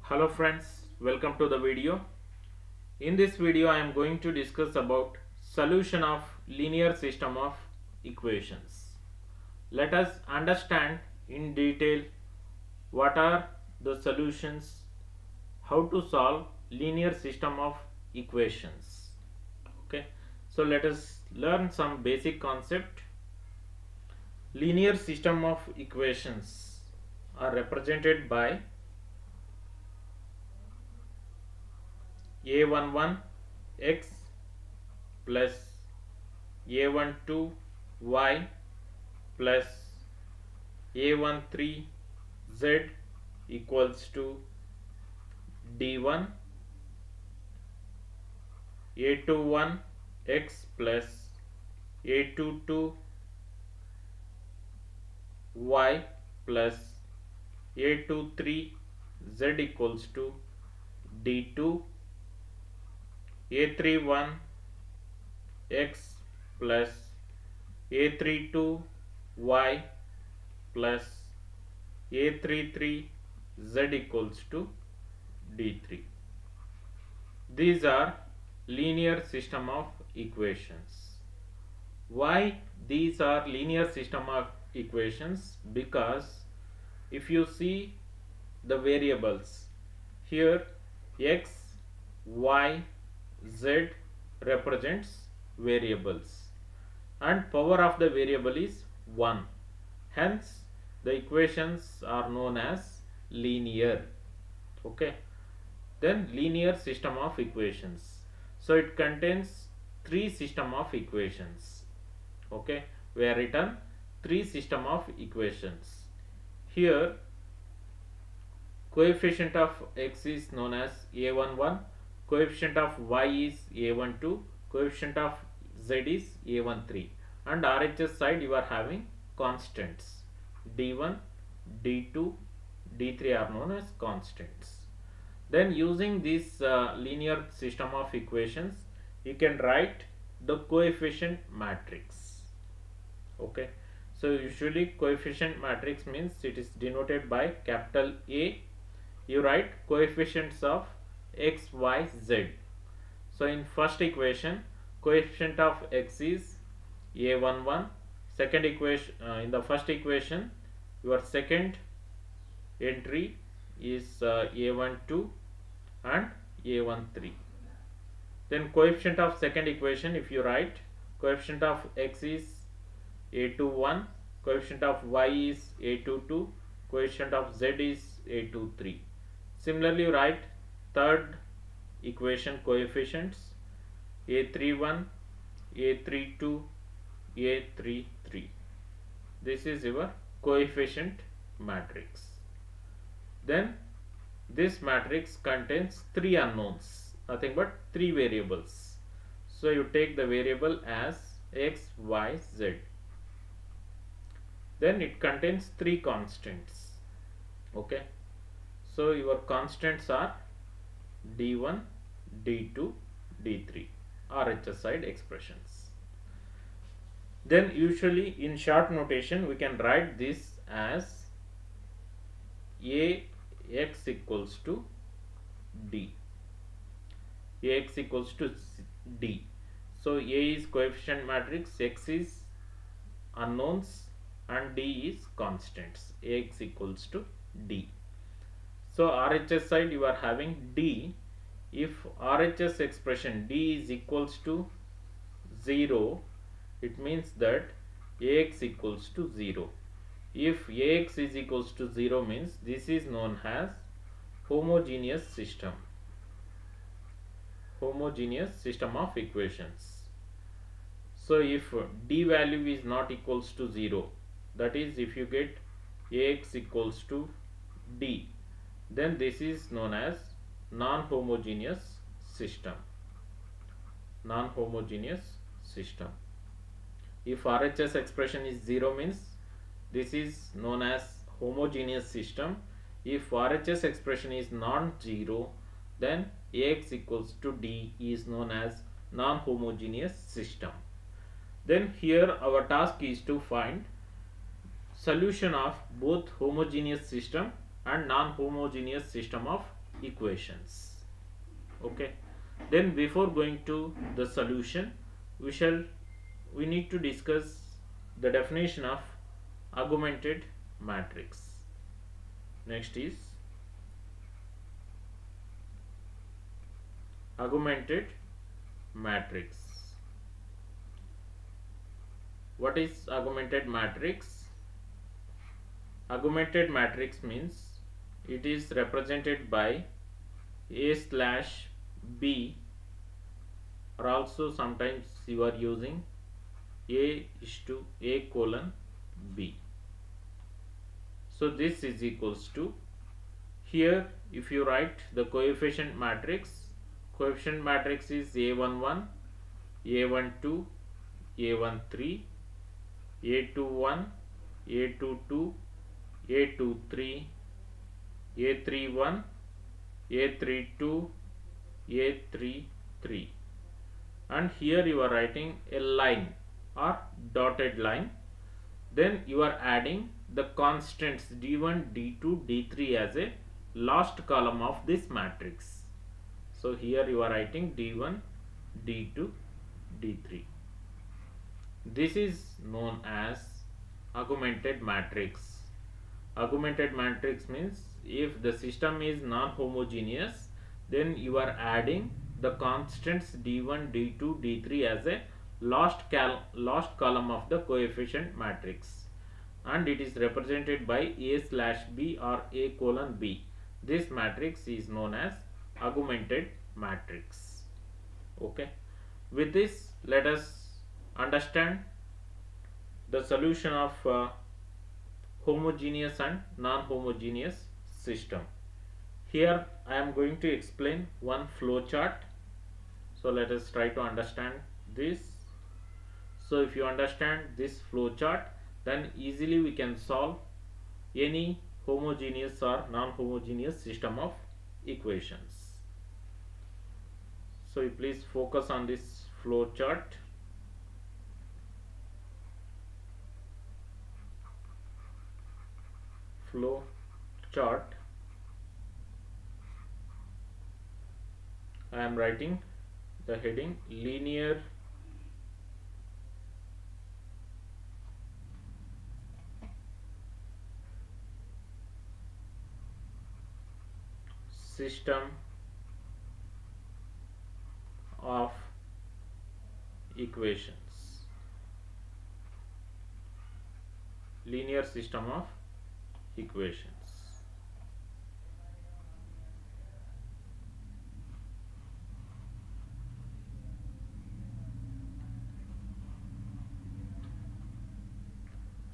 Hello friends, welcome to the video. In this video I am going to discuss about solution of linear system of equations. Let us understand in detail what are the solutions, how to solve linear system of equations. Okay, so let us learn some basic concept. Linear system of equations are represented by a11 x plus a12 y plus a13 z equals to d1, a21 x plus a22 y plus a23 z equals to d2, a31 x plus a32 y plus a33 z equals to d3. These are linear system of equations. Why these are linear system of equations? Because if you see the variables here, x, y, z represents variables and power of the variable is 1. Hence the equations are known as linear. Okay, then linear system of equations. So it contains three system of equations. Okay, we have written three system of equations. Here coefficient of x is known as a11, coefficient of y is a12, coefficient of z is a13, and RHS side you are having constants d1, d2, d3 are known as constants. Then using this linear system of equations you can write the coefficient matrix. Okay, so usually coefficient matrix means it is denoted by capital A. You write coefficients of x, y, z. So in first equation coefficient of x is a11, second equation in the first equation your second entry is a12 and a13. Then coefficient of second equation, if you write coefficient of x is a21, coefficient of y is a22, coefficient of z is a23. Similarly you write third equation coefficients a31, a32, a33. This is your coefficient matrix. Then this matrix contains three unknowns, nothing but three variables. So you take the variable as x, y, z. Then it contains three constants. Okay, so your constants are d1, d2, d3, RHS side expressions. Then usually in short notation we can write this as ax equals to d, ax equals to d. So a is coefficient matrix, x is unknowns and d is constants, ax equals to d. So RHS side you are having d. If RHS expression d is equals to 0, it means that ax equals to 0. If ax is equals to 0 means this is known as homogeneous system, homogeneous system of equations. So if d value is not equals to 0, that is if you get ax equals to d, then this is known as non-homogeneous system, non-homogeneous system. If RHS expression is 0 means this is known as homogeneous system. If RHS expression is non-zero, then ax equals to d is known as non-homogeneous system. Then here our task is to find solution of both homogeneous system and non-homogeneous system of equations. Okay, then before going to the solution, we need to discuss the definition of augmented matrix. Next is augmented matrix. What is augmented matrix? Augmented matrix means it is represented by A slash B, or also sometimes you are using A is to A colon B. So this is equals to, here if you write the coefficient matrix is A11, A12, A13, A21, A22, A23, A31, A32, A33, and here you are writing a line or dotted line. Then you are adding the constants D1, D2, D3 as a last column of this matrix. So here you are writing D1, D2, D3. This is known as augmented matrix. Augmented matrix means if the system is non-homogeneous, then you are adding the constants D1, D2, D3 as a last column of the coefficient matrix, and it is represented by A slash B or A colon B. This matrix is known as augmented matrix. Okay, with this let us understand the solution of homogeneous and non-homogeneous system. Here I am going to explain one flow chart. So let us try to understand this. So if you understand this flow chart, then easily we can solve any homogeneous or non-homogeneous system of equations. So you please focus on this flow chart. Flow chart. I am writing the heading linear system of equations. Linear system of equations.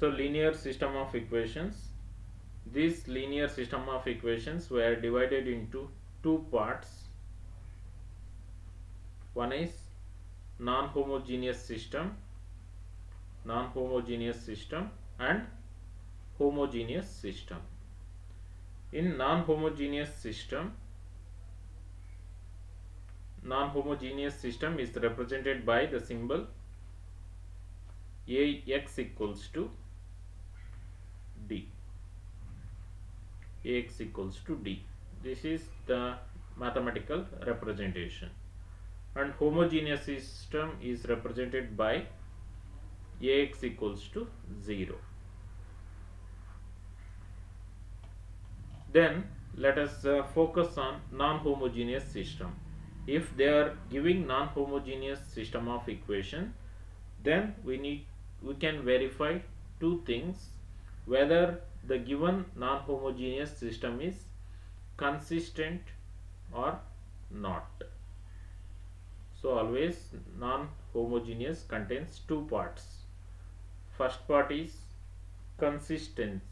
So linear system of equations. This linear system of equations were divided into two parts. One is non-homogeneous system and homogeneous system. In non-homogeneous system is represented by the symbol Ax equals to D. Ax equals to D. This is the mathematical representation. And homogeneous system is represented by Ax equals to 0. Then let us focus on non-homogeneous system. If they are giving non-homogeneous system of equation, then we can verify two things: whether the given non-homogeneous system is consistent or not. So always non-homogeneous contains two parts. First part is consistent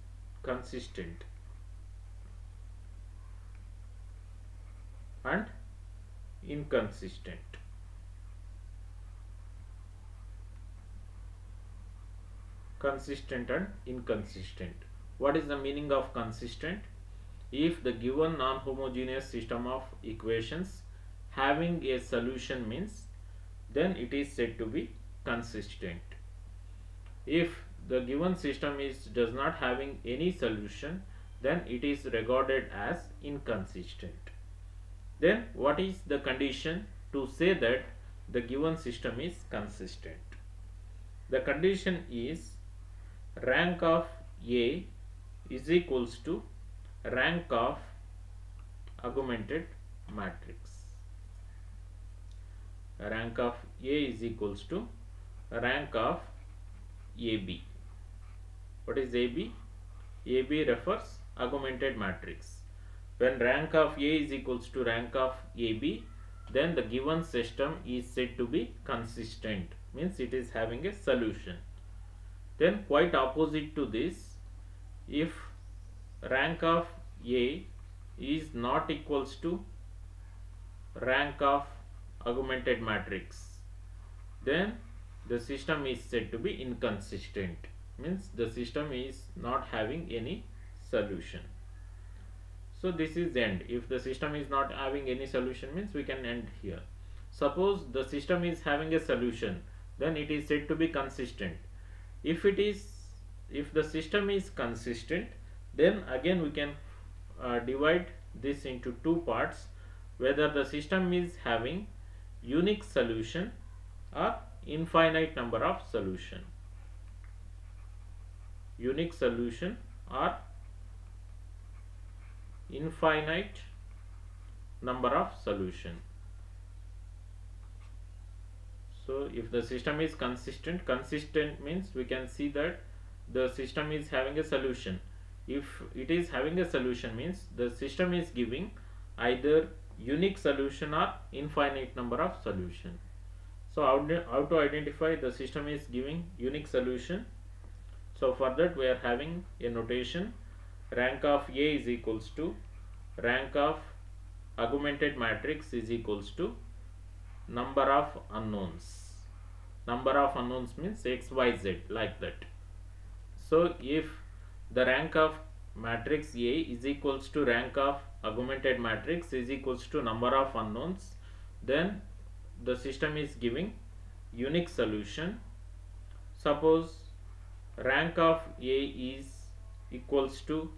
and inconsistent. Consistent and inconsistent. What is the meaning of consistent? If the given non-homogeneous system of equations having a solution means, then it is said to be consistent. If the given system does not having any solution, then it is regarded as inconsistent. Then what is the condition to say that the given system is consistent? The condition is rank of A is equals to rank of augmented matrix. Rank of A is equals to rank of AB. What is AB? AB refers augmented matrix. When rank of A is equals to rank of AB, then the given system is said to be consistent, means it is having a solution. Then quite opposite to this, if rank of A is not equals to rank of augmented matrix, then the system is said to be inconsistent, means the system is not having any solution. So this is end. If the system is not having any solution, means we can end here. Suppose the system is having a solution, then it is said to be consistent. If the system is consistent, then again we can divide this into two parts, whether the system is having unique solution or infinite number of solution. Unique solution or infinite number of solution. So if the system is consistent means we can see that the system is having a solution. If it is having a solution, means the system is giving either unique solution or infinite number of solution. So how to identify the system is giving unique solution? So for that we are having a notation. Rank of A is equals to rank of augmented matrix is equals to number of unknowns. Number of unknowns means x, y, z, like that. So if the rank of matrix A is equals to rank of augmented matrix is equals to number of unknowns, then the system is giving unique solution. Suppose rank of A is equals to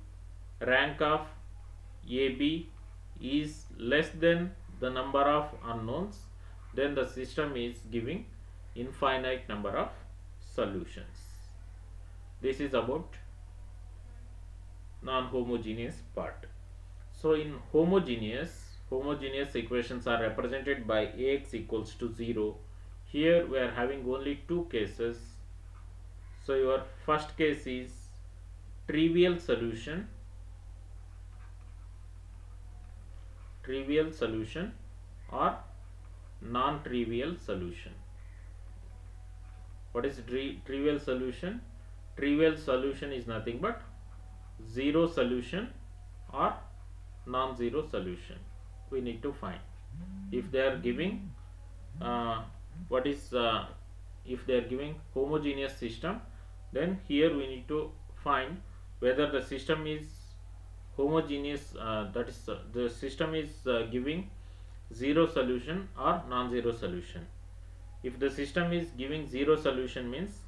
rank of AB is less than the number of unknowns, then the system is giving infinite number of solutions. This is about non-homogeneous part. So in homogeneous equations are represented by Ax equals to 0. Here we are having only two cases. So your first case is trivial solution or non-trivial solution. What is trivial solution? Trivial solution is nothing but zero solution or non-zero solution. We need to find if they are giving if they are giving homogeneous system, then here we need to find whether the system is homogeneous, that is the system is giving zero solution or non-zero solution. If the system is giving zero solution, means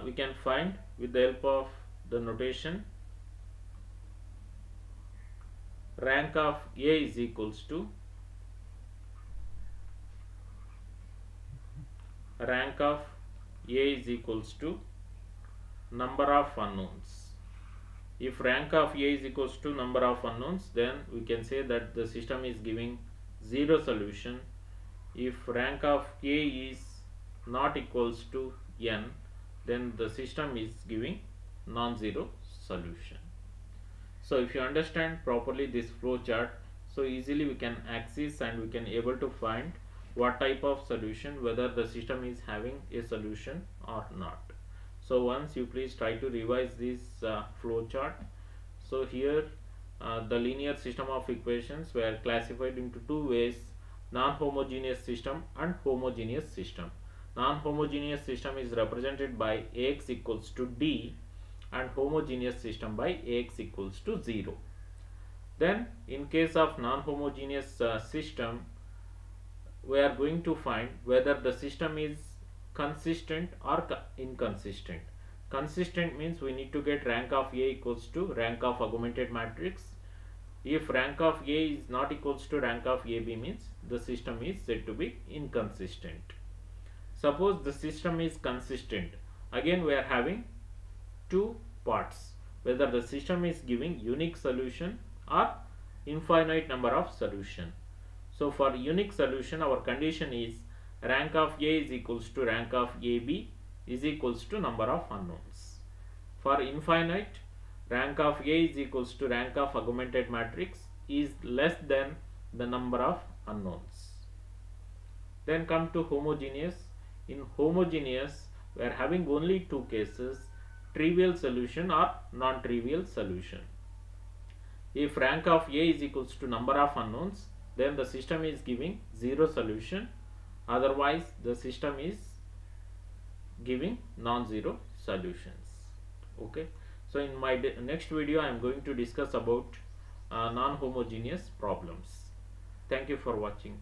we can find with the help of the notation rank of A is equals to rank of A is equals to number of unknowns. If rank of A is equals to number of unknowns, then we can say that the system is giving zero solution. If rank of A is not equals to n, then the system is giving non-zero solution. So if you understand properly this flow chart, so easily we can access and we can able to find what type of solution, whether the system is having a solution or not. So once you please try to revise this flow chart. So here the linear system of equations were classified into two ways: non-homogeneous system and homogeneous system. Non-homogeneous system is represented by Ax equals to D and homogeneous system by Ax equals to 0. Then in case of non-homogeneous system, we are going to find whether the system is consistent or inconsistent. Consistent means we need to get rank of A equals to rank of augmented matrix, If rank of A is not equals to rank of AB means the system is said to be inconsistent. Suppose the system is consistent. Again we are having two parts, whether the system is giving unique solution or infinite number of solution. So for unique solution our condition is rank of A is equals to rank of AB is equals to number of unknowns. For infinite, rank of A is equals to rank of augmented matrix is less than the number of unknowns. Then come to homogeneous. In homogeneous we are having only two cases, trivial solution or non-trivial solution. If rank of A is equals to number of unknowns, then the system is giving zero solution, otherwise the system is giving non-zero solutions. Okay, so in my next video I am going to discuss about non-homogeneous problems. Thank you for watching.